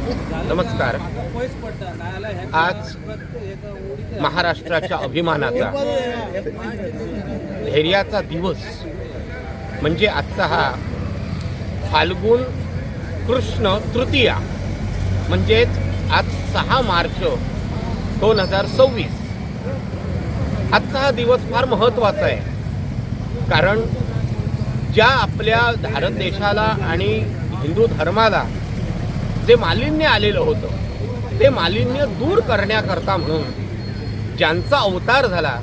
नमस्कार. आज महाराष्ट्राच्या अभिमानाचा धैर्याचा दिवस म्हणजे आजचा हा फाल्गुन कृष्ण तृतीया म्हणजेच आज 6 मार्च 2026. आजचा हा दिवस फार महत्त्वाचा आहे, कारण ज्या आपल्या भारत देशाला आणि हिंदू धर्माला जे मालिन्य आलेलं होतं ते मालिन्य दूर करण्याकरता म्हणून ज्यांचा अवतार झाला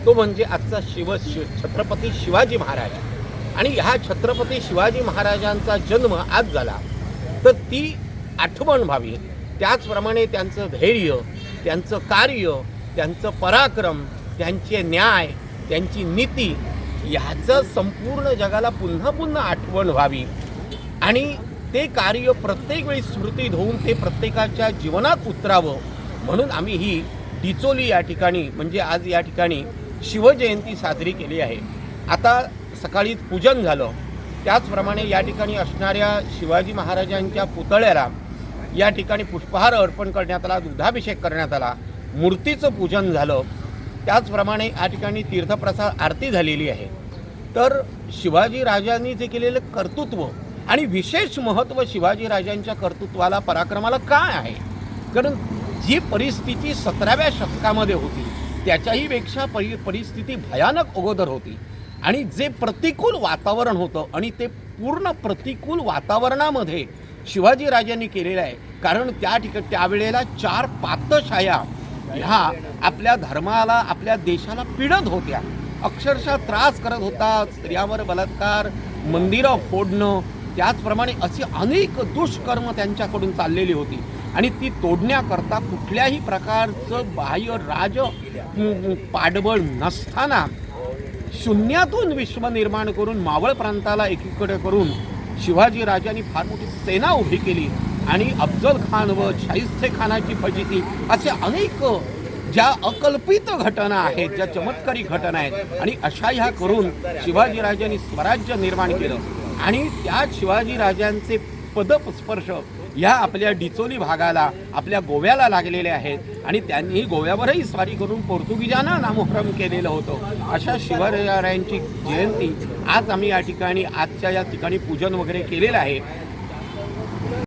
तो म्हणजे आजचा छत्रपती शिवाजी महाराज. आणि ह्या छत्रपती शिवाजी महाराजांचा जन्म आज झाला तर ती आठवण व्हावी, त्याचप्रमाणे त्यांचं धैर्य, त्यांचं कार्य, त्यांचं पराक्रम, त्यांचे न्याय, त्यांची नीती ह्याचं संपूर्ण जगाला पुन्हा पुन्हा आठवण व्हावी आणि ते कार्य प्रत्येक वेळी स्मृतीत होऊन ते प्रत्येकाच्या जीवनात उतरावं म्हणून आम्ही ही डिचोली या ठिकाणी म्हणजे आज या ठिकाणी शिवजयंती साजरी केली आहे. आता सकाळी पूजन झालं, त्याचप्रमाणे या ठिकाणी असणाऱ्या शिवाजी महाराजांच्या पुतळ्याला या ठिकाणी पुष्पहार अर्पण करण्यात आला, दुधाभिषेक करण्यात आला, मूर्तीचं पूजन झालं, त्याचप्रमाणे या ठिकाणी तीर्थप्रसाद आरती झालेली आहे. तर शिवाजी राजांनी जे केलेलं कर्तृत्व आणि विशेष महत्त्व शिवाजी राजांच्या कर्तृत्वाला, पराक्रमाला काय आहे, कारण जी परिस्थिती 17व्या शतकामध्ये होती त्याच्याही पेक्षा परिस्थिती भयानक अगोदर होती आणि जे प्रतिकूल वातावरण होतं आणि ते पूर्ण प्रतिकूल वातावरणामध्ये शिवाजी राजांनी केलेलं आहे. कारण त्यावेळेला 4 पातशाया ह्या आपल्या धर्माला, आपल्या देशाला पीडत होत्या, अक्षरशः त्रास करत होता, स्त्रियांवर बलात्कार, मंदिरं फोडणं, त्याचप्रमाणे अशी अनेक दुष्कर्म त्यांच्याकडून चाललेली होती आणि ती तोडण्याकरता कुठल्याही प्रकारचं बाह्य राज पाठबळ नसताना शून्यातून विश्व निर्माण करून मावळ प्रांताला एकीकडे करून शिवाजी राजांनी फार मोठी सेना उभी केली आणि अफजल खान व शाहिस्ते खानाची फजिती असे अनेक ज्या अकल्पित घटना आहेत, ज्या चमत्कारी घटना आहेत आणि अशा ह्या करून शिवाजी राजांनी स्वराज्य निर्माण केलं आणि त्या शिवाजी राजांचे पदस्पर्श या आपल्या डिचोली भागाला, आपल्या गोव्याला लागलेले आहेत आणि त्यांनी गोव्यावरही स्वारी करून पोर्तुगीजांना नामोहरम केलेलं होतं. अशा शिवरायांची जयंती आज आम्ही या ठिकाणी आजच्या या ठिकाणी पूजन वगैरे केलेलं आहे